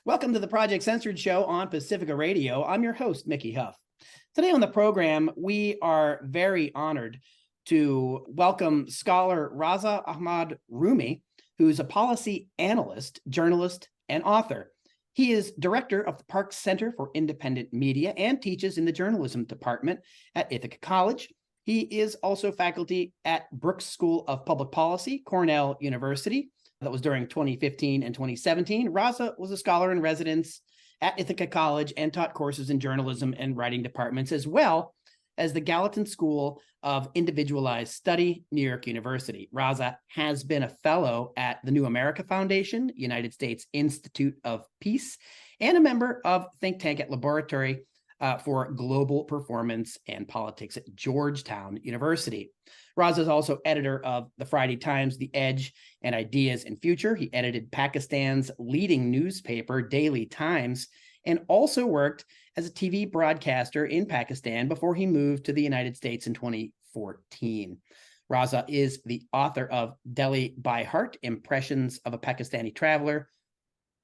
Welcome to the Project Censored Show on Pacifica Radio. I'm your host, Mickey Huff. Today on the program, we are very honored to welcome scholar Raza Rumi, who's a policy analyst, journalist, and author. He is director of the Park Center for Independent Media and teaches in the journalism department at Ithaca College. He is also faculty at Brooks School of Public Policy, Cornell University. That was during 2015 and 2017. Raza was a scholar in residence at Ithaca College and taught courses in journalism and writing departments, as well as the Gallatin School of Individualized Study, New York University. Raza has been a fellow at the New America Foundation, United States Institute of Peace, and a member of think tank at Laboratory for Global Performance and Politics at Georgetown University. Raza is also editor of the Friday Times, The Edge, and Ideas and Future. He edited Pakistan's leading newspaper, Daily Times, and also worked as a TV broadcaster in Pakistan before he moved to the United States in 2014. Raza is the author of Delhi by Heart, Impressions of a Pakistani Traveler,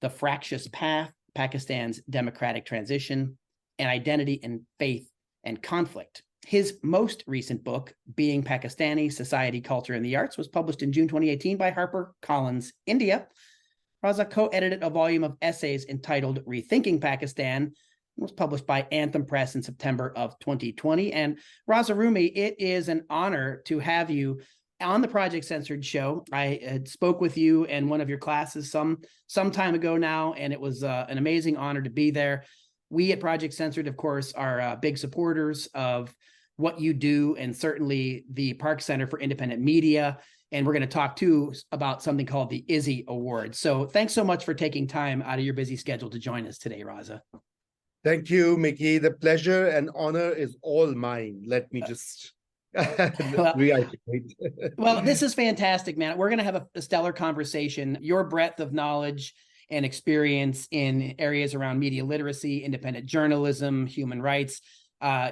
The Fractious Path, Pakistan's Democratic Transition, and Identity and Faith and Conflict. His most recent book, Being Pakistani, Society, Culture, and the Arts, was published in June 2018 by HarperCollins India. Raza co-edited a volume of essays entitled Rethinking Pakistan, and was published by Anthem Press in September of 2020. And Raza Rumi, it is an honor to have you on the Project Censored Show. I had spoke with you in one of your classes some time ago now, and it was an amazing honor to be there. We at Project Censored, of course, are big supporters of what you do, and certainly the Park Center for Independent Media. And we're going to talk, too, about something called the IZZY Awards. So thanks so much for taking time out of your busy schedule to join us today, Raza. Thank you, Mickey. The pleasure and honor is all mine. Let me just reiterate. Well, this is fantastic, man. We're going to have a stellar conversation. Your breadth of knowledge and experience in areas around media literacy, independent journalism, human rights.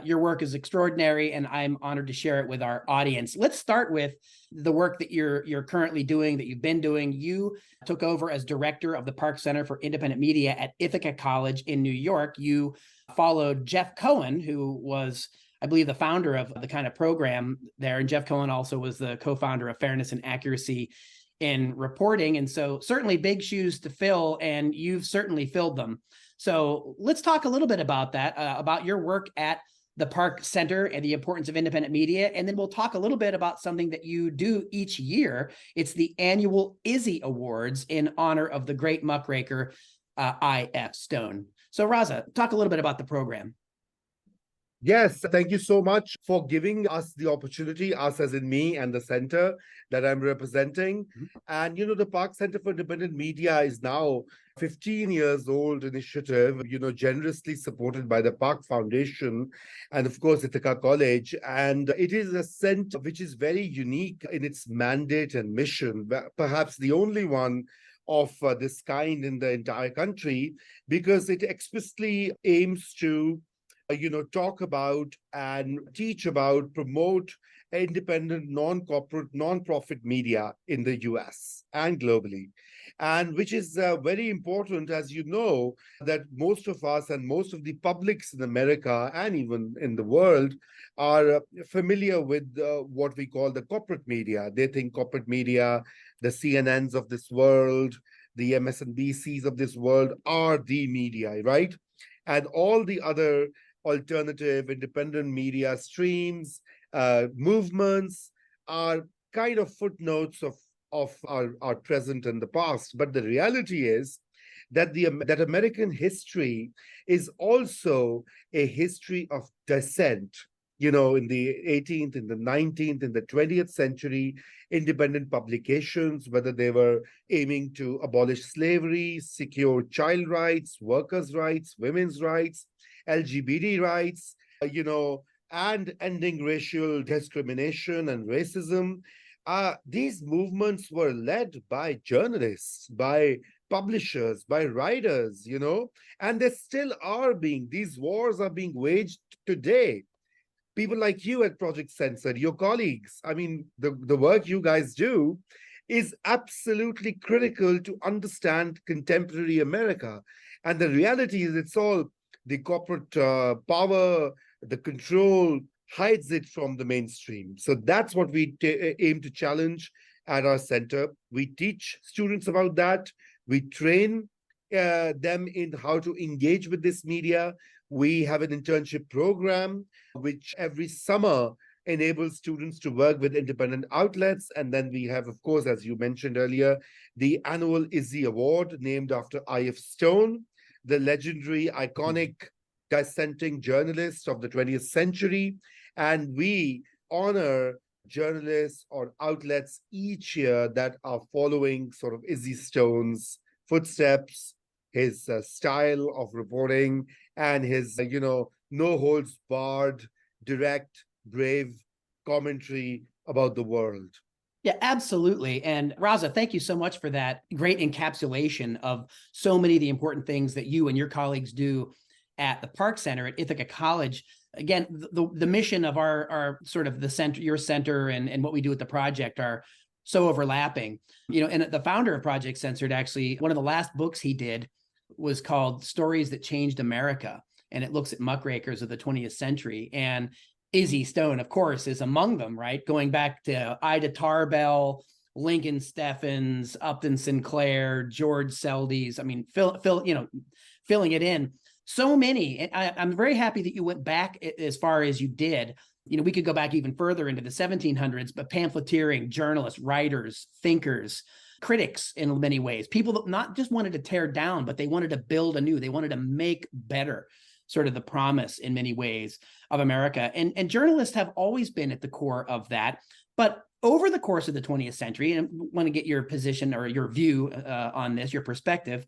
Your work is extraordinary, and I'm honored to share it with our audience. Let's start with the work that you're currently doing, that you've been doing. You took over as director of the Park Center for Independent Media at Ithaca College in New York. You followed Jeff Cohen, who was, I believe, the founder of the kind of program there. And Jeff Cohen also was the co-founder of Fairness and Accuracy in Reporting. And so certainly big shoes to fill, and you've certainly filled them. So let's talk a little bit about that, about your work at the Park Center and the importance of independent media. And then we'll talk a little bit about something that you do each year. It's the annual IZZY Awards in honor of the great muckraker, I.F. Stone. So Raza, talk a little bit about the program. Yes, thank you so much for giving us the opportunity, us as in me and the center that I'm representing. Mm-hmm. And, the Park Center for Independent Media is now 15 years old initiative, generously supported by the Park Foundation and, of course, Ithaca College. And it is a center which is very unique in its mandate and mission, perhaps the only one of this kind in the entire country, because it explicitly aims to talk about and teach about, promote independent, non-corporate, non-profit media in the US and globally. And which is very important, as you know, that most of us and most of the publics in America and even in the world are familiar with what we call the corporate media. They think corporate media, the CNNs of this world, the MSNBCs of this world are the media, right? And all the other alternative independent media streams, movements are kind of footnotes of our present and the past. But the reality is that that American history is also a history of dissent. In the 18th, in the 19th, in the 20th century, independent publications, whether they were aiming to abolish slavery, secure child rights, workers' rights, women's rights, LGBT rights, and ending racial discrimination and racism. These movements were led by journalists, by publishers, by writers, and these wars are being waged today. People like you at Project Censored, your colleagues, the work you guys do is absolutely critical to understand contemporary America. And the reality is it's all the corporate power, the control hides it from the mainstream. So that's what we aim to challenge at our center. We teach students about that. We train them in how to engage with this media. We have an internship program, which every summer enables students to work with independent outlets. And then we have, of course, as you mentioned earlier, the annual Izzy Award named after I.F. Stone, the legendary, iconic dissenting journalist of the 20th century. And we honor journalists or outlets each year that are following sort of Izzy Stone's footsteps, his style of reporting, and his, no holds barred, direct, brave commentary about the world. Yeah, absolutely. And Raza, thank you so much for that great encapsulation of so many of the important things that you and your colleagues do at the Park Center at Ithaca College. Again, the mission of our sort of the center, your center, and what we do at the project are so overlapping. And the founder of Project Censored, actually, one of the last books he did was called Stories That Changed America. And it looks at muckrakers of the 20th century. And Izzy Stone, of course, is among them, right? Going back to Ida Tarbell, Lincoln Steffens, Upton Sinclair, George Seldes. I mean, filling it in. So many. And I'm very happy that you went back as far as you did. We could go back even further into the 1700s, but pamphleteering, journalists, writers, thinkers, critics in many ways, people that not just wanted to tear down, but they wanted to build anew. They wanted to make better, sort of the promise in many ways of America. And journalists have always been at the core of that. But over the course of the 20th century, and I want to get your position or your view on this, your perspective,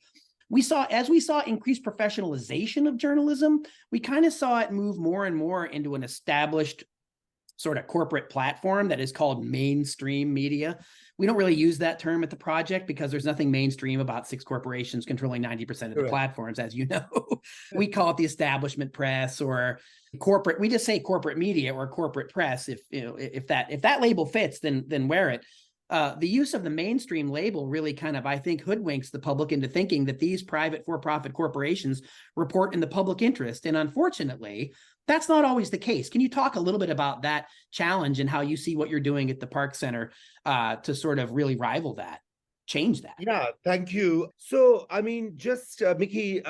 as we saw increased professionalization of journalism, we kind of saw it move more and more into an established sort of corporate platform that is called mainstream media. We don't really use that term at the project because there's nothing mainstream about 6 corporations controlling 90% of the platforms, as you know. We call it the establishment press or corporate. We just say corporate media or corporate press. If that label fits, then wear it. The use of the mainstream label really kind of, I think, hoodwinks the public into thinking that these private for-profit corporations report in the public interest. And unfortunately, that's not always the case. Can you talk a little bit about that challenge and how you see what you're doing at the Park Center to sort of really rival that, change that? Yeah, thank you. So, I mean, just Mickey,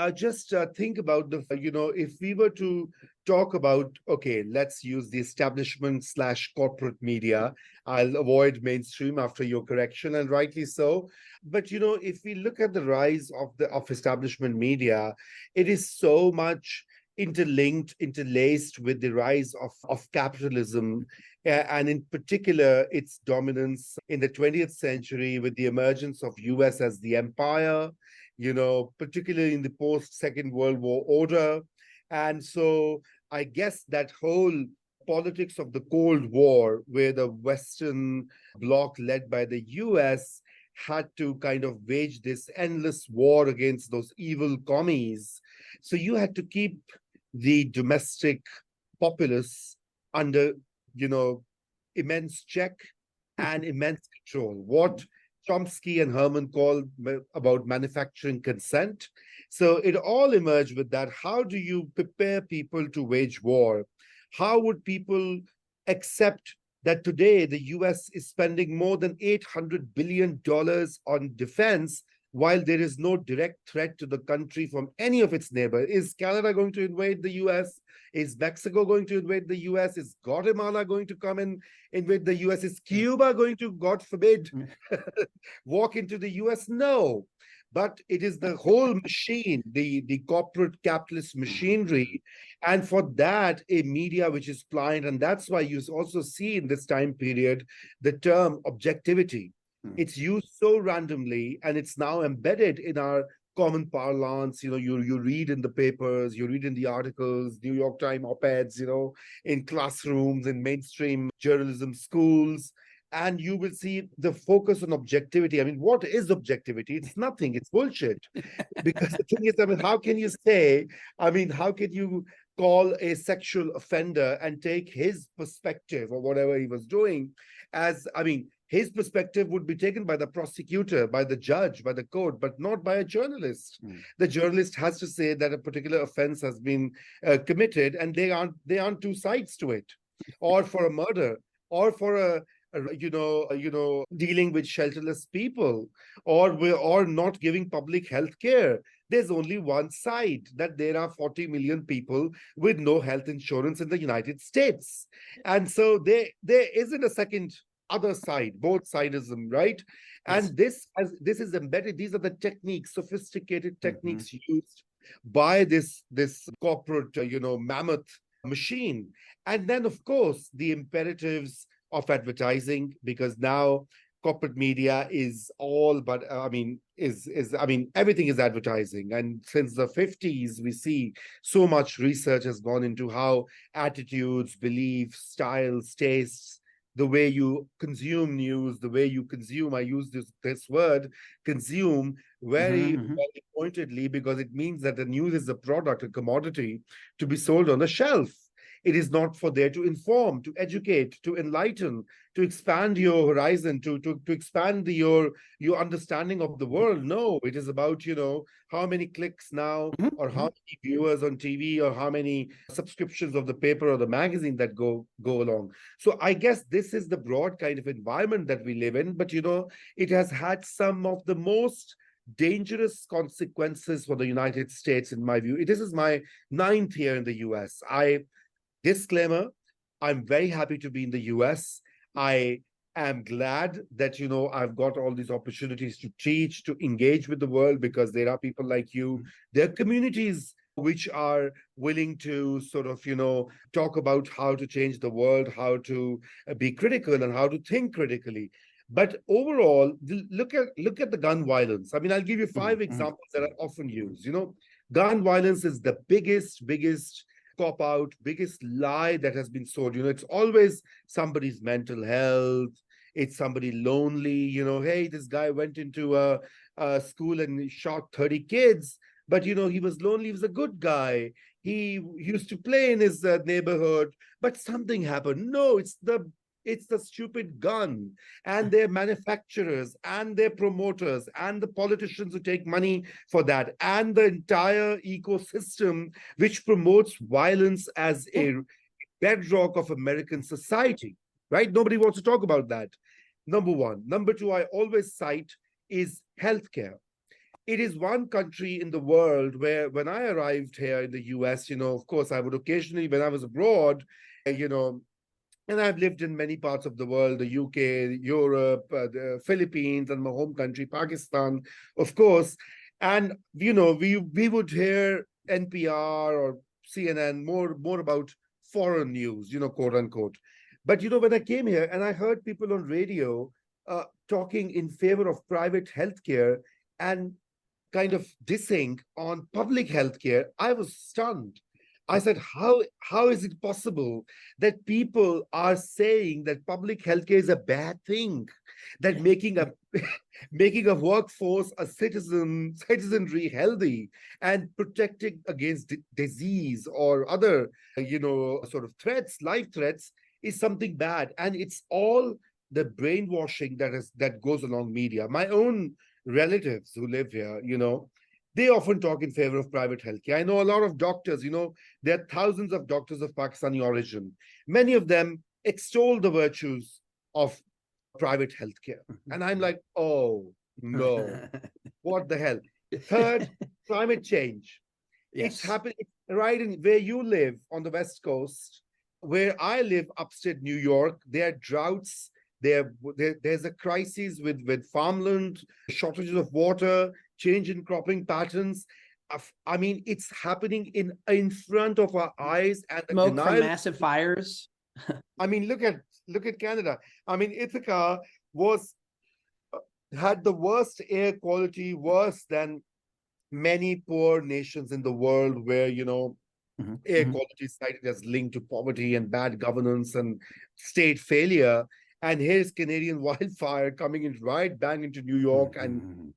think about if we were to talk about, okay, let's use the establishment / corporate media. I'll avoid mainstream after your correction, and rightly so. But, if we look at the rise of establishment media, it is so much interlaced with the rise of capitalism, and in particular, its dominance in the 20th century with the emergence of US as the empire, particularly in the post-Second World War order. And so I guess that whole politics of the Cold War, where the Western bloc led by the US had to kind of wage this endless war against those evil commies. So you had to keep the domestic populace under, immense check and immense control. What Chomsky and Herman called about manufacturing consent. So it all emerged with that. How do you prepare people to wage war? How would people accept that today the US is spending more than $800 billion on defense while there is no direct threat to the country from any of its neighbors? Is Canada going to invade the US? Is Mexico going to invade the US? Is Guatemala going to come and invade the US? Is Cuba going to, God forbid, walk into the US? No. But it is the whole machine, the corporate capitalist machinery. And for that, a media which is pliant. And that's why you also see in this time period the term objectivity. It's used so randomly, and it's now embedded in our common parlance. You read in the papers, you read in the articles, New York Times op-eds, in classrooms, in mainstream journalism schools, and you will see the focus on objectivity. I mean, what is objectivity? It's nothing. It's bullshit. Because the thing is, how can you call a sexual offender and take his perspective or whatever he was doing as, his perspective would be taken by the prosecutor, by the judge, by the court, but not by a journalist. The journalist has to say that a particular offense has been committed, and they aren't two sides to it, or for a murder, or for dealing with shelterless people, or not giving public health care. There's only one side, that there are 40 million people with no health insurance in the United States. And so there isn't a second other side, both sidism, right? Yes. And this is embedded. These are the techniques, sophisticated techniques used by this corporate, mammoth machine. And then, of course, the imperatives of advertising, because now corporate media is all but everything is advertising. And since the 50s, we see so much research has gone into how attitudes, beliefs, styles, tastes, the way you consume news, the way you consume, I use this word, consume, very pointedly, because it means that the news is a product, a commodity to be sold on the shelf. It is not for there to inform, to educate, to enlighten, to expand your horizon, to expand your understanding of the world. No, it is about, how many clicks now, or how many viewers on TV, or how many subscriptions of the paper or the magazine that go along. So I guess this is the broad kind of environment that we live in. But, it has had some of the most dangerous consequences for the United States, in my view. This is my 9th year in the US. Disclaimer, I'm very happy to be in the US. I am glad that, I've got all these opportunities to teach, to engage with the world, because there are people like you. There are communities which are willing to sort of, talk about how to change the world, how to be critical, and how to think critically. But overall, look at the gun violence. I mean, I'll give you 5 examples that are often used. Gun violence is the biggest cop out, biggest lie that has been sold. It's always somebody's mental health. It's somebody lonely. Hey, this guy went into a school and shot 30 kids, but he was lonely. He was a good guy. He used to play in his neighborhood, but something happened. No, it's the stupid gun, and their manufacturers and their promoters and the politicians who take money for that, and the entire ecosystem which promotes violence as a bedrock of American society, right? Nobody wants to talk about that. Number one. Number two, I always cite is healthcare. It is one country in the world where, when I arrived here in the US, of course, I would occasionally, when I was abroad, and I've lived in many parts of the world, the UK, Europe, the Philippines, and my home country, Pakistan, of course. And, we would hear NPR or CNN more about foreign news, quote unquote. But, when I came here and I heard people on radio talking in favor of private healthcare and kind of dissing on public healthcare, I was stunned. I said, how is it possible that people are saying that public healthcare is a bad thing, that making a workforce, a citizenry healthy and protecting against disease or other, sort of life threats is something bad. And it's all the brainwashing that goes along media. My own relatives who live here, they often talk in favor of private healthcare. I know a lot of doctors, there are thousands of doctors of Pakistani origin. Many of them extol the virtues of private healthcare. And I'm like, oh, no, what the hell? Third, climate change. Yes. It's happening right in where you live on the West Coast, where I live upstate New York. There are droughts. There's a crisis with farmland, shortages of water, change in cropping patterns. I mean, it's happening in front of our eyes. And smoke from massive fires. I mean, look at Canada. I mean, Ithaca had the worst air quality, worse than many poor nations in the world, where air quality is cited as linked to poverty and bad governance and state failure. And here's Canadian wildfire coming in right bang into New York and,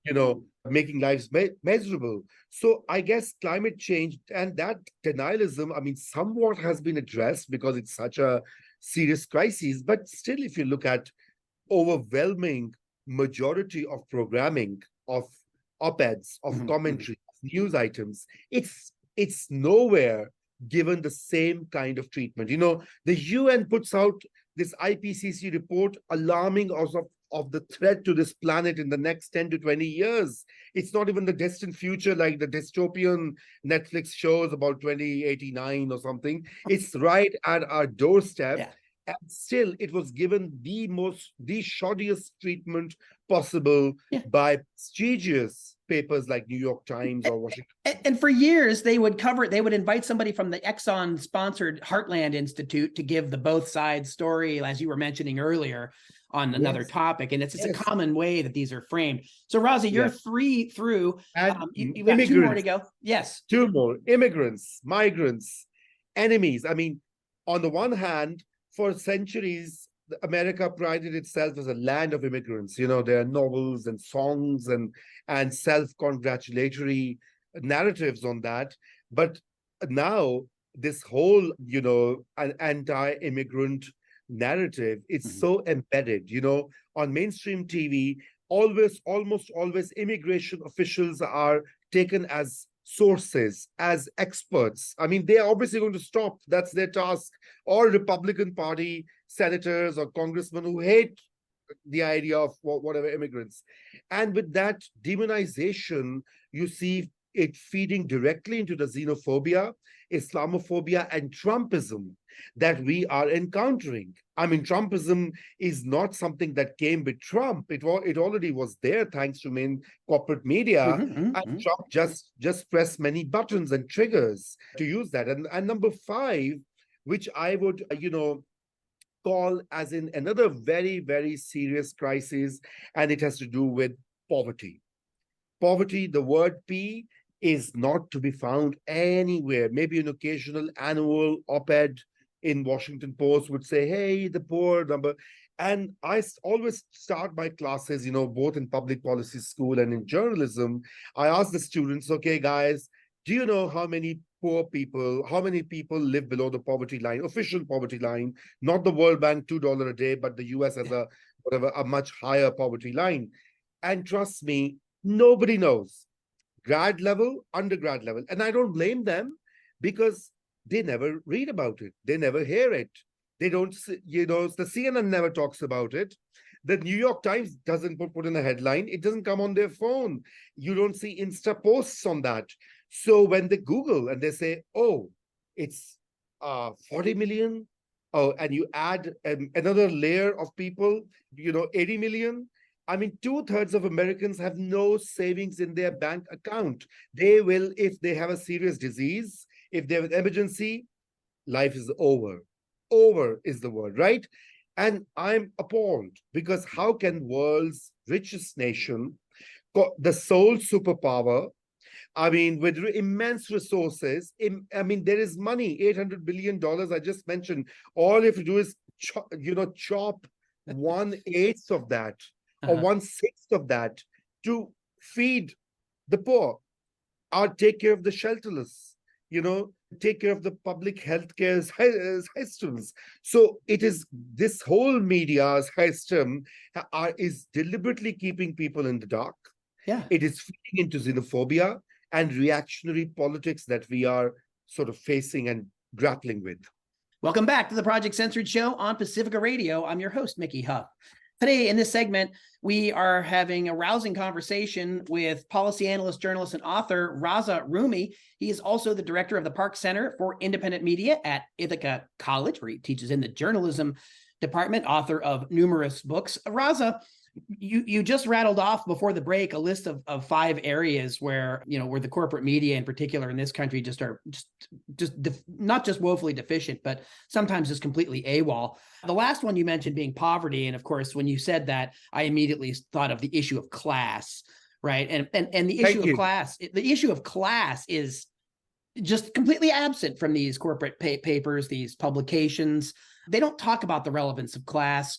making lives miserable. So I guess climate change and that denialism, I mean, somewhat has been addressed because it's such a serious crisis. But still, if you look at overwhelming majority of programming, of op-eds, of commentary, news items, it's nowhere given the same kind of treatment. The UN puts out this IPCC report alarming us of the threat to this planet in the next 10 to 20 years. It's not even the distant future like the dystopian Netflix shows about 2089 or something. It's right at our doorstep. Yeah. And still, it was given the shoddiest treatment possible by prestigious papers like New York Times or Washington. And for years, they would invite somebody from the Exxon-sponsored Heartland Institute to give the both sides story, as you were mentioning earlier, on another topic. And it's just a common way that these are framed. So, Raza, you're 3 through. And you got 2 more to go. Yes. 2 more. Immigrants, migrants, enemies. I mean, on the one hand, for centuries, America prided itself as a land of immigrants. There are novels and songs and self-congratulatory narratives on that. But now this whole, an anti-immigrant narrative is so embedded, on mainstream TV, almost always immigration officials are taken as sources, as experts. I mean, they're obviously going to stop. That's their task. Or Republican Party senators or congressmen who hate the idea of whatever immigrants. And with that demonization, you see it feeding directly into the xenophobia, Islamophobia, and Trumpism that we are encountering. I mean, Trumpism is not something that came with Trump. It already was there thanks to main corporate media. And Trump just pressed many buttons and triggers to use that. And number 5, which I would, call as in another very, very serious crisis, and it has to do with poverty. Poverty, the word P, is not to be found anywhere. Maybe an occasional annual op-ed in Washington Post would say, hey, the poor number. And I always start my classes, both in public policy school and in journalism. I ask the students, okay, guys, do you know how many people live below the poverty line, official poverty line, not the World Bank $2 a day, but the US has a much higher poverty line. And trust me, nobody knows. Grad level, undergrad level. And I don't blame them because they never read about it. They never hear it. They don't, the CNN never talks about it. The New York Times doesn't put in a headline. It doesn't come on their phone. You don't see Insta posts on that. So when they Google and they say, oh, it's 40 million, and you add another layer of people, 80 million. I mean, 2/3 of Americans have no savings in their bank account. They will, if they have a serious disease, if they have an emergency, life is over. Over is the word, right? And I'm appalled because how can world's richest nation, the sole superpower, I mean, with immense resources, there is money, $800 billion I just mentioned. All you have to do is, chop 1/8 of that or 1/6 of that to feed the poor or take care of the shelterless, take care of the public healthcare systems. So it is this whole media system is deliberately keeping people in the dark. Yeah. It is feeding into xenophobia and reactionary politics that we are sort of facing and grappling with. Welcome back to the Project Censored Show on Pacifica Radio. I'm your host, Mickey Huff. Today, in this segment, we are having a rousing conversation with policy analyst, journalist, and author Raza Rumi. He is also the director of the Park Center for Independent Media at Ithaca College, where he teaches in the journalism department, author of numerous books. Raza, you just rattled off before the break a list of 5 areas where the corporate media in particular in this country are not just woefully deficient, but sometimes just completely AWOL. The last one you mentioned being poverty, and of course when you said that, I immediately thought of the issue of class, right? And the issue of class is just completely absent from these corporate papers, these publications. They don't talk about the relevance of class.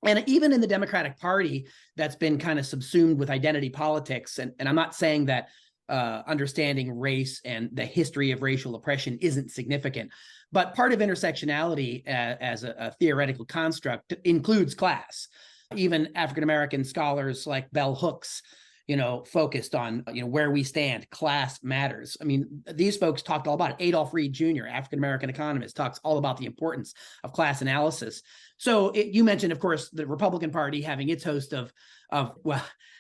And even in the Democratic Party, that's been kind of subsumed with identity politics. And I'm not saying that understanding race and the history of racial oppression isn't significant, but part of intersectionality as a theoretical construct includes class. even African-American scholars like Bell Hooks, focused on, where we stand, class matters. I mean, these folks talked all about it. Adolph Reed Jr., African-American economist, talks all about the importance of class analysis. So you mentioned, of course, the Republican Party having its host of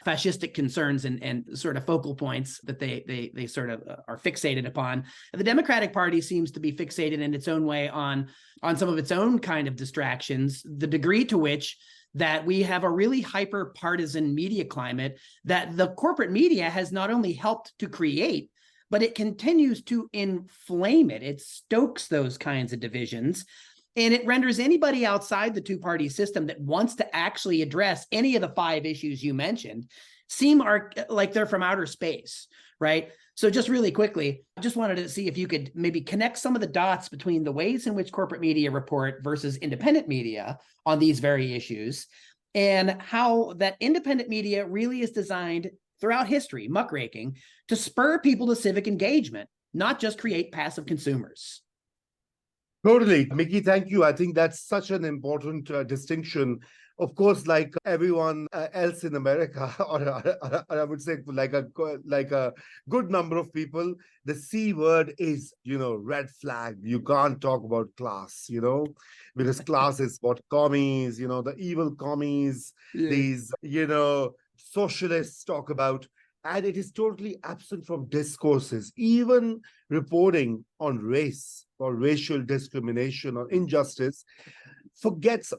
fascistic concerns and sort of focal points that they sort of are fixated upon. And the Democratic Party seems to be fixated in its own way on some of its own kind of distractions, the degree to which that we have a really hyper-partisan media climate that the corporate media has not only helped to create, but it continues to inflame it. It stokes those kinds of divisions, and it renders anybody outside the two-party system that wants to actually address any of the 5 issues you mentioned seem like they're from outer space, right? So just really quickly, I just wanted to see if you could maybe connect some of the dots between the ways in which corporate media report versus independent media on these very issues, and how that independent media really is designed throughout history, muckraking, to spur people to civic engagement, not just create passive consumers. Totally. Mickey, thank you. I think that's such an important distinction. Of course, like everyone else in America, or I would say like a good number of people, the C word is, red flag. You can't talk about class, because class is what commies, the evil commies, these, socialists talk about. And it is totally absent from discourses, even reporting on race or racial discrimination or injustice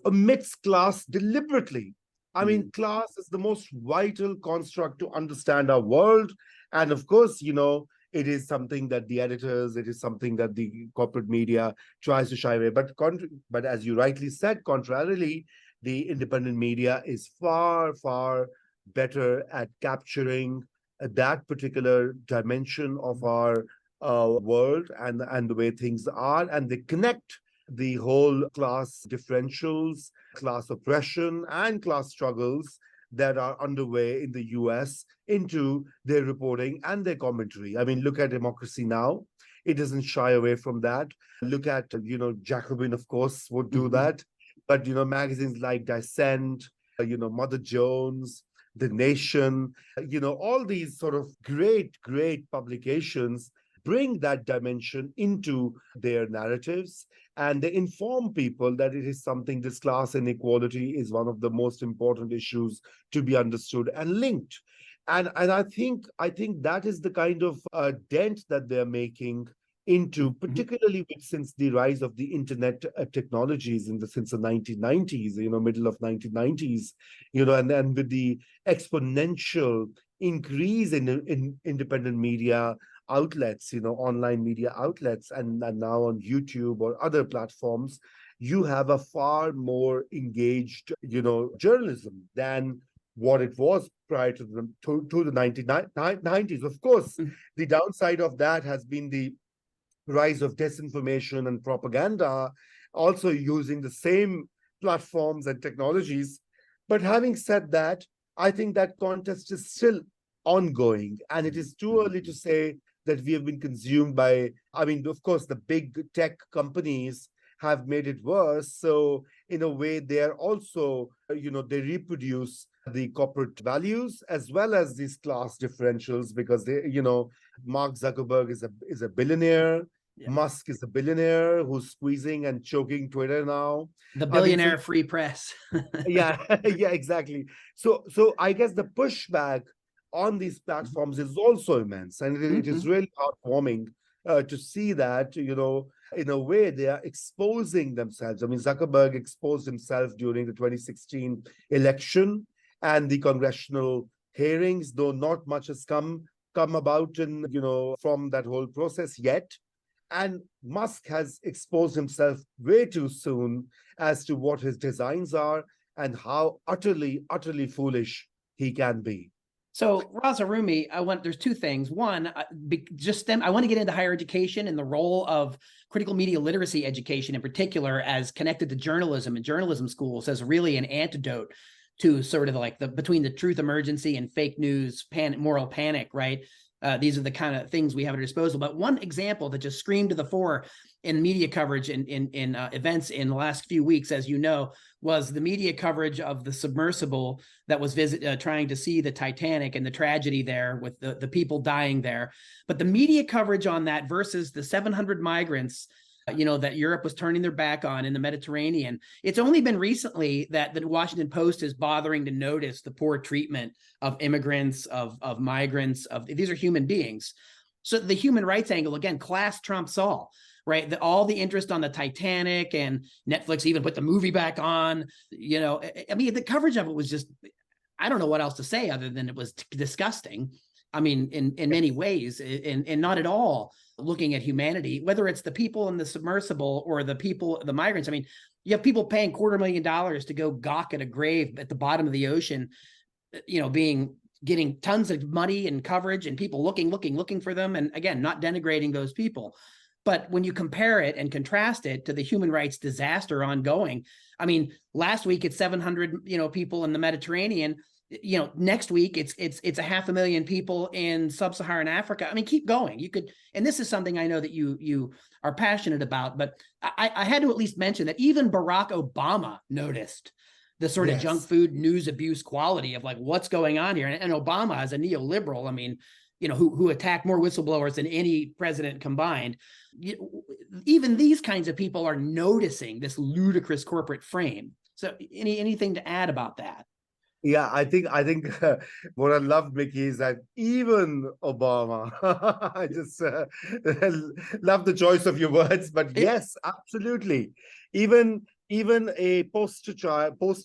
omits class deliberately. I mean, class is the most vital construct to understand our world. And of course, it is something that the editors, it is something that the corporate media tries to shy away. But as you rightly said, contrarily, the independent media is far, far better at capturing that particular dimension of our world and the way things are. And they connect the whole class differentials, class oppression, and class struggles that are underway in the US into their reporting and their commentary. I mean, look at Democracy Now! It doesn't shy away from that. Look at, Jacobin, of course, would do that. But, magazines like Dissent, Mother Jones, The Nation, all these sort of great publications bring that dimension into their narratives, and they inform people that it is something, this class inequality is one of the most important issues to be understood and linked. And I think that is the kind of dent that they're making into, particularly since the rise of the internet technologies since the 1990s, middle of 1990s, and with the exponential increase in independent media outlets, online media outlets, and now on YouTube or other platforms, you have a far more engaged, journalism than what it was prior to the 1990s. Of course, the downside of that has been the rise of disinformation and propaganda, also using the same platforms and technologies. But having said that, I think that contest is still ongoing, and it is too early to say that we have been consumed by, of course, the big tech companies have made it worse. So in a way, they are also, they reproduce the corporate values as well as these class differentials, because they, Mark Zuckerberg is a billionaire. Yeah. Musk is a billionaire who's squeezing and choking Twitter now. The billionaire free press. Yeah, exactly. So I guess the pushback on these platforms is also immense, and it is really heartwarming to see that, in a way, they are exposing themselves. I mean, Zuckerberg exposed himself during the 2016 election and the congressional hearings, though not much has come about from that whole process yet. And Musk has exposed himself way too soon as to what his designs are and how utterly foolish he can be. So, Raza Rumi, there's 2 things. One, I want to get into higher education and the role of critical media literacy education in particular as connected to journalism and journalism schools as really an antidote to sort of like between the truth emergency and fake news moral panic, right? These are the kind of things we have at our disposal. But one example that just screamed to the fore in media coverage in events in the last few weeks, as you know, was the media coverage of the submersible that was trying to see the Titanic and the tragedy there with the people dying there. But the media coverage on that versus the 700 migrants that Europe was turning their back on in the Mediterranean. It's only been recently that the Washington Post is bothering to notice the poor treatment of immigrants, of migrants, these are human beings. So the human rights angle, again, class trumps all, right? All the interest on the Titanic, and Netflix even put the movie back on, I mean, the coverage of it was just, I don't know what else to say other than it was disgusting. I mean, in many ways, and not at all looking at humanity, whether it's the people in the submersible or the migrants. I mean, you have people paying $250,000 to go gawk at a grave at the bottom of the ocean, getting tons of money and coverage, and people looking for them. And again, not denigrating those people. But when you compare it and contrast it to the human rights disaster ongoing, I mean, last week it's 700, people in the Mediterranean. Next week it's 500,000 people in sub-Saharan Africa. I mean, keep going. You could, and this is something I know that you are passionate about, but I had to at least mention that even Barack Obama noticed the sort of junk food news abuse quality of like what's going on here. And Obama, as a neoliberal, I mean, who attacked more whistleblowers than any president combined. Even these kinds of people are noticing this ludicrous corporate frame. So anything to add about that? Yeah, I think what I love, Mickey, is that even Obama, I just love the choice of your words, but yes, absolutely. Even a poster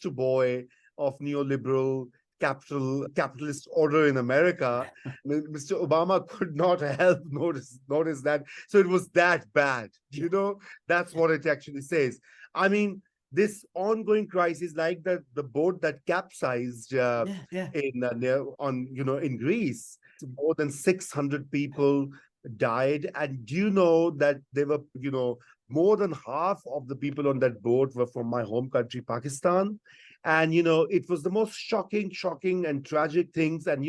boy of neoliberal capitalist order in America, Mr. Obama could not help notice that. So it was that bad. That's what it actually says. I mean, this ongoing crisis, like the boat that capsized in Greece, more than 600 people died, and do you know that they were more than half of the people on that boat were from my home country, Pakistan, and it was the most shocking and tragic things, and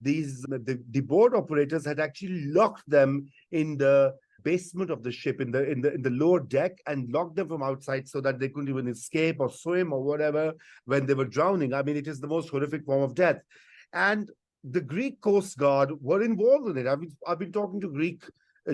the boat operators had actually locked them in the basement of the ship, in the lower deck, and locked them from outside so that they couldn't even escape or swim or whatever when they were drowning. I mean, it is the most horrific form of death. And the Greek Coast Guard were involved in it. I've been talking to Greek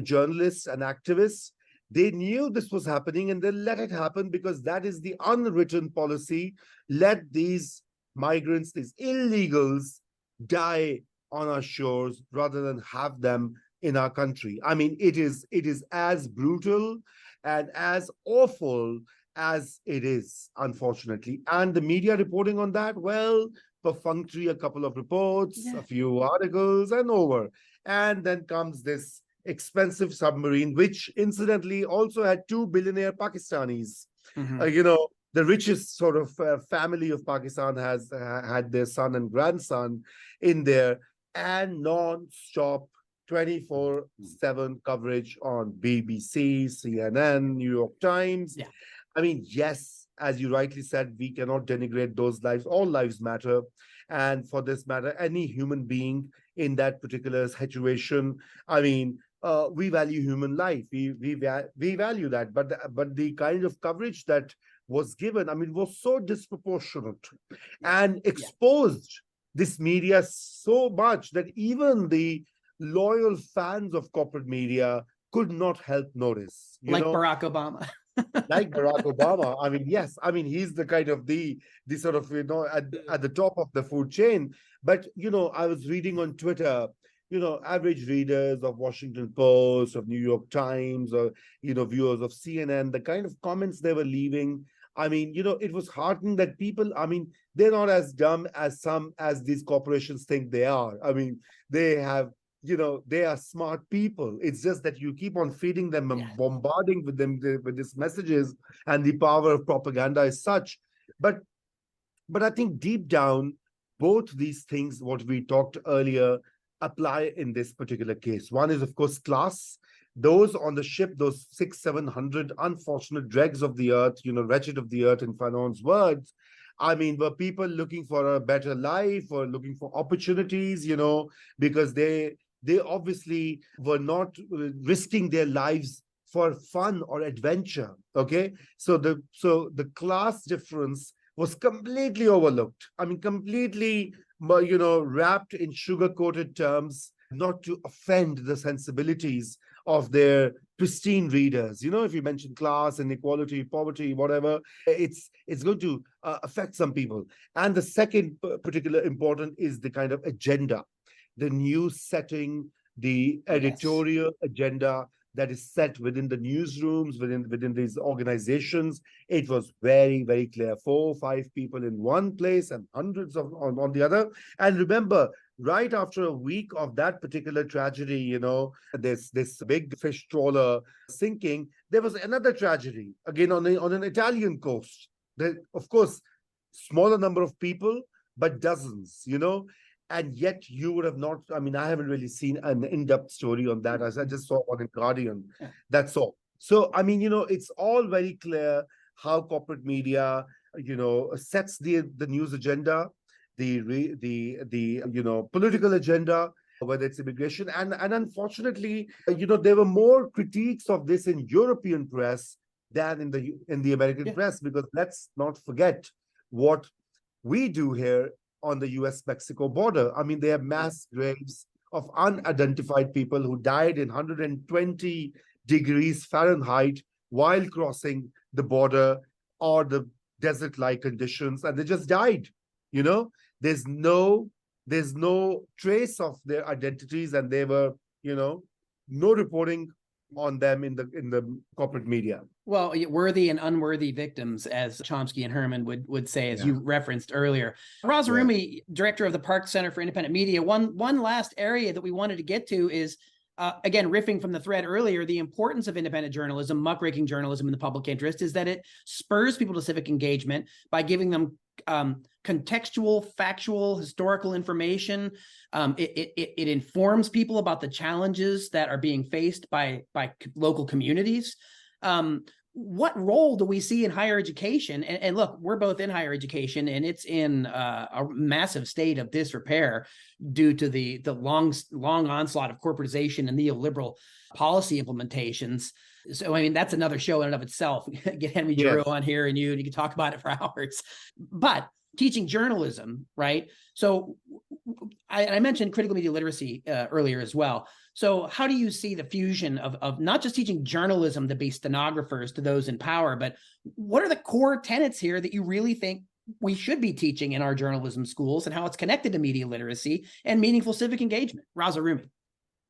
journalists and activists. They knew this was happening and they let it happen because that is the unwritten policy. Let these migrants, these illegals, die on our shores rather than have them in our country. I mean, it is as brutal and as awful as it is, unfortunately. And the media reporting on that, well, perfunctory, a couple of reports, a few articles, and over. And then comes this expensive submarine, which incidentally also had 2 billionaire Pakistanis. The richest sort of family of Pakistan has had their son and grandson in there, and non-stop 24/7 coverage on BBC, CNN, New York Times. I mean, yes, as you rightly said, we cannot denigrate those lives. All lives matter. And for this matter, any human being in that particular situation, I mean, we value human life. We value that. But the kind of coverage that was given, I mean, was so disproportionate and exposed this media so much that even the loyal fans of corporate media could not help notice. Barack Obama. Like Barack Obama. I mean, yes. I mean, he's the kind of the sort of, at the top of the food chain. But, I was reading on Twitter, average readers of Washington Post, of New York Times, or, viewers of CNN, the kind of comments they were leaving. I mean, it was heartening that people, I mean, they're not as dumb as these corporations think they are. I mean, they have, they are smart people. It's just that you keep on feeding them and bombarding with them with these messages, and the power of propaganda is such. But I think deep down, both these things, what we talked earlier, apply in this particular case. One is, of course, class. Those on the ship, those 600-700 unfortunate dregs of the earth, wretched of the earth, in Fanon's words, I mean, were people looking for a better life or looking for opportunities, because they they obviously were not risking their lives for fun or adventure. Okay, so the class difference was completely overlooked. I mean, completely, wrapped in sugar-coated terms, not to offend the sensibilities of their pristine readers. If you mention class, inequality, poverty, whatever, it's going to affect some people. And the second particular important is the kind of agenda, the news setting, the editorial agenda that is set within the newsrooms, within these organizations. It was very, very clear. 4 or 5 people in one place and hundreds on the other. And remember, right after a week of that particular tragedy, this big fish trawler sinking, there was another tragedy again on an Italian coast. Of course, smaller number of people, but dozens, and yet you would have not, I mean, I haven't really seen an in-depth story on that, as I just saw one in Guardian. Yeah. That's all. So, I mean, it's all very clear how corporate media, sets the news agenda, the political agenda, whether it's immigration. And unfortunately, there were more critiques of this in European press than in the American press, because let's not forget what we do here on the US-Mexico border. I mean, they have mass graves of unidentified people who died in 120 degrees Fahrenheit while crossing the border, or the desert-like conditions, and they just died. There's no trace of their identities, and they were, no reporting on them in the corporate media. Well, worthy and unworthy victims, as Chomsky and Herman would say, as you referenced earlier. Raza Rumi, director of the Park Center for Independent Media. One last area that we wanted to get to is, again, riffing from the thread earlier, the importance of independent journalism, muckraking journalism in the public interest, is that it spurs people to civic engagement by giving them contextual, factual, historical information. It informs people about the challenges that are being faced by local communities. What role do we see in higher education? And look, we're both in higher education, and it's in a massive state of disrepair due to the long onslaught of corporatization and neoliberal policy implementations. So, I mean, that's another show in and of itself. Get Henry Giroux on here, and you can talk about it for hours. But teaching journalism, right? So I mentioned critical media literacy earlier as well. So how do you see the fusion of not just teaching journalism to be stenographers to those in power, but what are the core tenets here that you really think we should be teaching in our journalism schools, and how it's connected to media literacy and meaningful civic engagement? Raza Rumi.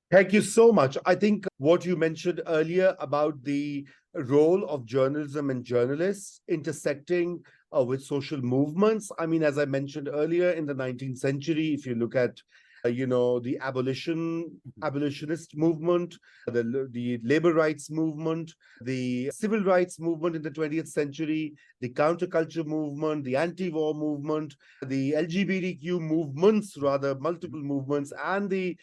Thank you so much. I think what you mentioned earlier about the role of journalism and journalists intersecting with social movements. I mean, as I mentioned earlier, in the 19th century, if you look at the abolitionist movement, the labor rights movement, the civil rights movement in the 20th century, the counterculture movement, the anti-war movement, the LGBTQ movements, rather multiple movements, and the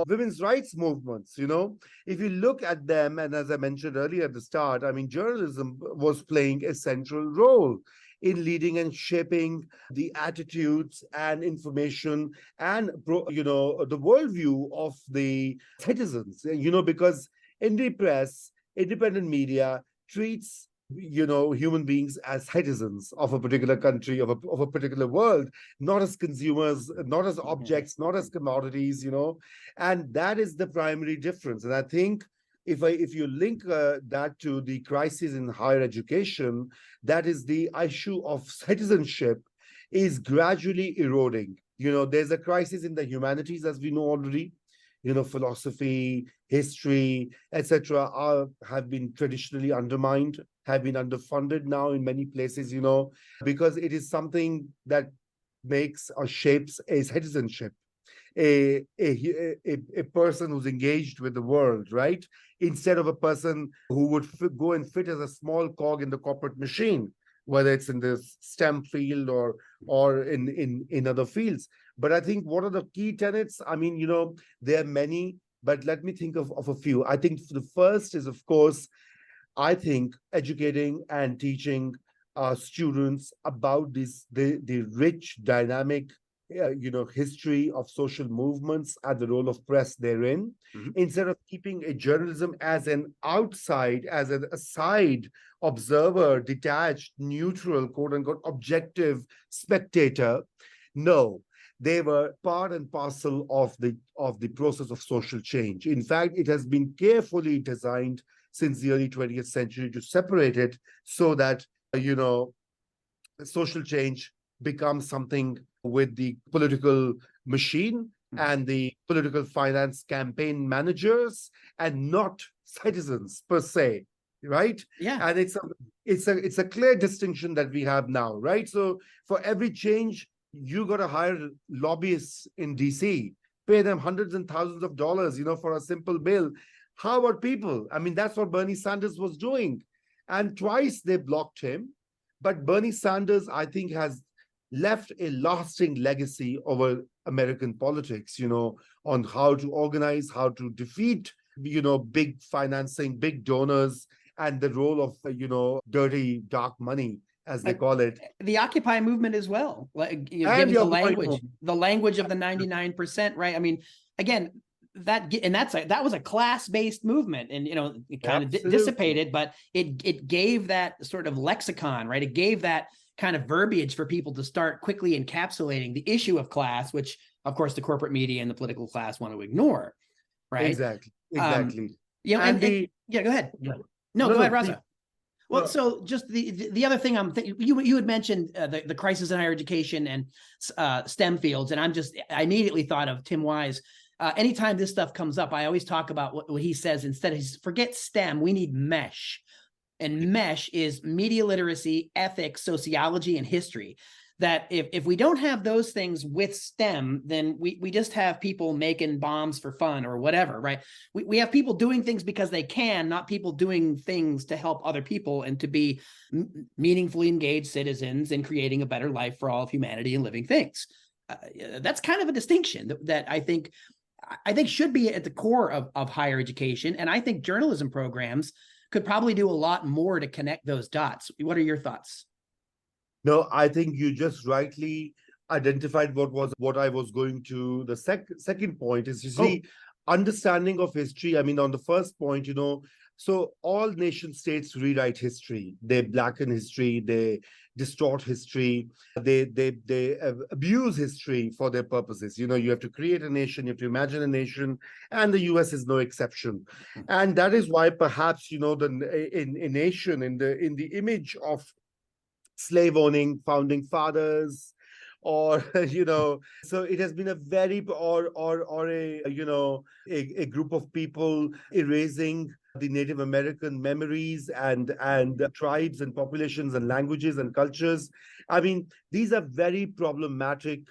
women's rights movements. If you look at them, and as I mentioned earlier at the start, I mean, journalism was playing a central role in leading and shaping the attitudes and information and the worldview of the citizens. Because in the press, independent media treats human beings as citizens of a particular country, of a particular world, not as consumers, not as objects, not as commodities. And that is the primary difference. And I think if you link that to the crisis in higher education, that is the issue of citizenship is gradually eroding. There's a crisis in the humanities, as we know already. Philosophy, history, etc. have been traditionally undermined, have been underfunded now in many places, because it is something that makes or shapes a citizenship. A person who's engaged with the world, right? Instead of a person who would go and fit as a small cog in the corporate machine, whether it's in the STEM field or in other fields. But I think what are the key tenets? I mean, there are many, but let me think of a few. I think the first is, of course, I think educating and teaching students about the rich, dynamic history of social movements and the role of press therein, instead of keeping a journalism as an outside, as an aside observer, detached, neutral, quote unquote, objective spectator. No, they were part and parcel of the process of social change. In fact, it has been carefully designed since the early 20th century to separate it so that social change becomes something with the political machine and the political finance campaign managers, and not citizens per se, right? Yeah. And it's a clear distinction that we have now, right? So for every change, you got to hire lobbyists in DC, pay them hundreds and thousands of dollars, for a simple bill. How about people? I mean, that's what Bernie Sanders was doing. And twice they blocked him. But Bernie Sanders, I think, has left a lasting legacy over American politics, on how to organize, how to defeat, big financing, big donors, and the role of, dirty, dark money, as they call it. The Occupy movement as well, given the language of the 99%, right? I mean, again, that was a class-based movement, and it kind of dissipated, but it gave that sort of lexicon, right? It gave that kind of verbiage for people to start quickly encapsulating the issue of class, which of course the corporate media and the political class want to ignore, right? Exactly. Go ahead. No, go ahead, Raza. Well, so just the other thing you had mentioned the crisis in higher education and STEM fields, and I immediately thought of Tim Wise. Anytime this stuff comes up, I always talk about what he says instead. Forget STEM, we need MESH. And MESH is media literacy, ethics, sociology, and history. That if we don't have those things with STEM, then we just have people making bombs for fun or whatever, right? We have people doing things because they can, not people doing things to help other people and to be meaningfully engaged citizens in creating a better life for all of humanity and living things. That's kind of a distinction that I think should be at the core of higher education. And I think journalism programs could probably do a lot more to connect those dots. What are your thoughts? No, I think you just rightly identified what I was going to. The second point is, understanding of history. I mean, on the first point, so all nation states rewrite history. They blacken history. They distort history. They abuse history for their purposes. You have to create a nation. You have to imagine a nation, and the U.S. is no exception. And that is why perhaps a nation in the image of slave owning founding fathers, or so it has been a very a group of people erasing the Native American memories and tribes and populations and languages and cultures. I mean, these are very problematic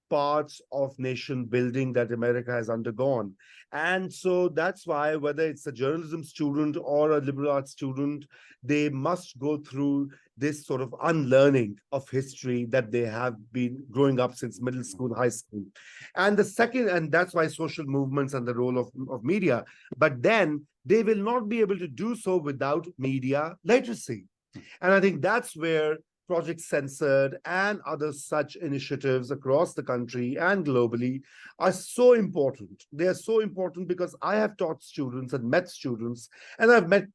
parts of nation building that America has undergone. And so that's why, whether it's a journalism student or a liberal arts student, they must go through this sort of unlearning of history that they have been growing up since middle school, high school. And the second, and that's why social movements and the role of media, but then they will not be able to do so without media literacy. And I think that's where Project Censored and other such initiatives across the country and globally are so important. They are so important because I have taught students and met students, and I've met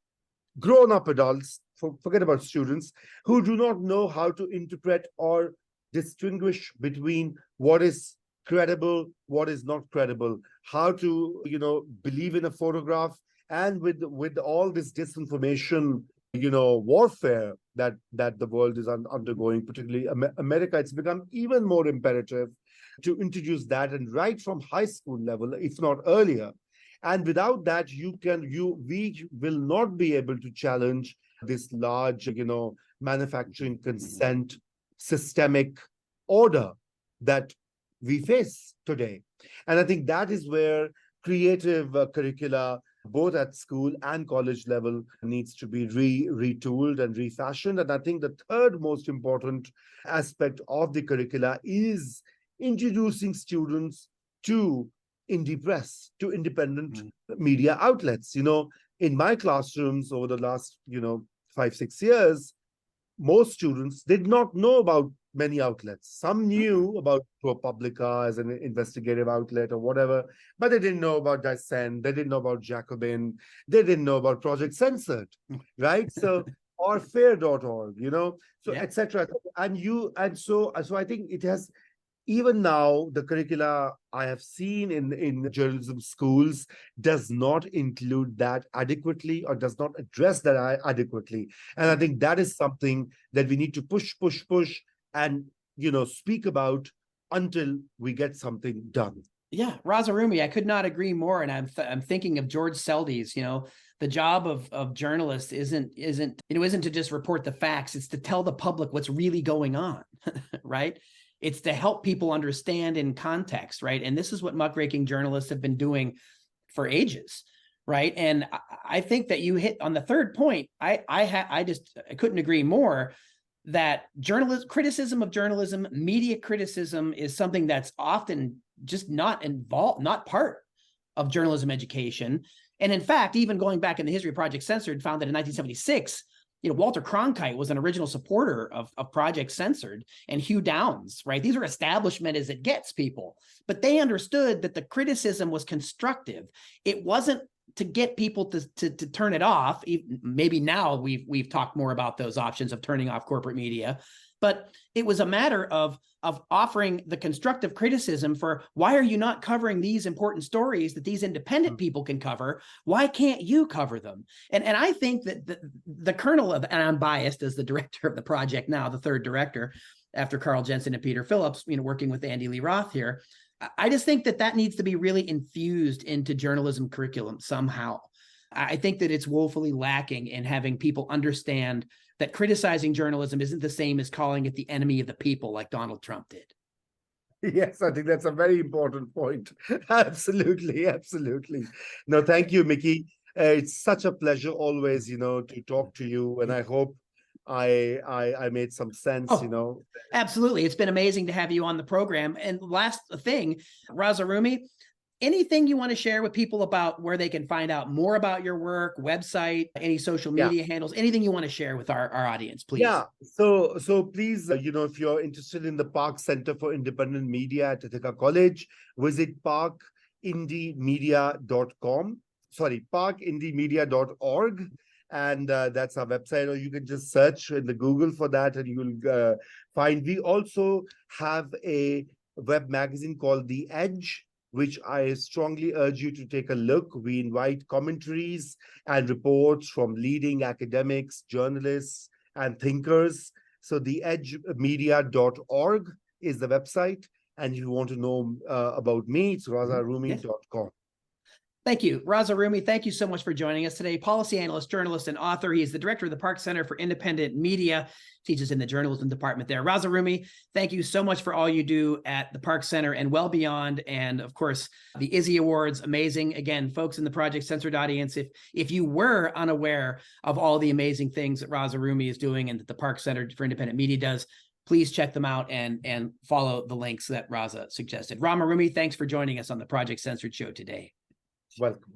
grown-up adults, forget about students, who do not know how to interpret or distinguish between what is credible, what is not credible, how to, believe in a photograph. And with all this disinformation, warfare that the world is undergoing, particularly America, it's become even more imperative to introduce that, and right from high school level, if not earlier. And without that, we will not be able to challenge this large, manufacturing consent systemic order that we face today. And I think that is where creative curricula, both at school and college level, needs to be retooled and refashioned. And I think the third most important aspect of the curricula is introducing students to indie press, to independent media outlets. In my classrooms over the last, 5-6 years, most students did not know about many outlets. Some knew about ProPublica as an investigative outlet or whatever, but they didn't know about Dissent, they didn't know about Jacobin, they didn't know about Project Censored, right? So, or fair.org, so Yeah. etc. So I think it has, even now, the curricula I have seen in journalism schools does not include that adequately or does not address that adequately. And I think that is something that we need to push and speak about until we get something done. Yeah, Raza Rumi, I could not agree more. And I'm thinking of George Seldes. The job of journalists isn't to just report the facts. It's to tell the public what's really going on, right? It's to help people understand in context, right? And this is what muckraking journalists have been doing for ages, right? And I think that you hit on the third point. I couldn't agree more that criticism of journalism, media criticism is something that's often just not part of journalism education. And in fact, even going back in the history of Project Censored, found that in 1976, Walter Cronkite was an original supporter of Project Censored, and Hugh Downs, right? These are establishment as it gets people, but they understood that the criticism was constructive. It wasn't to get people to turn it off. Maybe now we've talked more about those options of turning off corporate media, but it was a matter of offering the constructive criticism for, why are you not covering these important stories that these independent people can cover? Why can't you cover them? And I think that the kernel of, and I'm biased as the director of the project now, the third director after Carl Jensen and Peter Phillips, working with Andy Lee Roth here. I just think that needs to be really infused into journalism curriculum somehow. I think that it's woefully lacking in having people understand that criticizing journalism isn't the same as calling it the enemy of the people like Donald Trump did. Yes, I think that's a very important point. Absolutely. No, thank you, Mickey. It's such a pleasure always, to talk to you. And I hope I made some sense, Absolutely. It's been amazing to have you on the program. And last thing, Raza Rumi, anything you want to share with people about where they can find out more about your work, website, any social media handles, anything you want to share with our audience, please? Yeah. So please, if you're interested in the Park Center for Independent Media at Ithaca College, visit parkindymedia.org. And that's our website, or you can just search in the Google for that and you'll find. We also have a web magazine called The Edge, which I strongly urge you to take a look. We invite commentaries and reports from leading academics, journalists, and thinkers. So theedgemedia.org is the website. And if you want to know about me, it's razarumi.com. Thank you. Raza Rumi, thank you so much for joining us today. Policy analyst, journalist, and author. He is the director of the Park Center for Independent Media, teaches in the journalism department there. Raza Rumi, thank you so much for all you do at the Park Center and well beyond. And of course, the Izzy Awards, amazing. Again, folks in the Project Censored audience, if you were unaware of all the amazing things that Raza Rumi is doing and that the Park Center for Independent Media does, please check them out and follow the links that Raza suggested. Raza Rumi, thanks for joining us on the Project Censored show today. Welcome.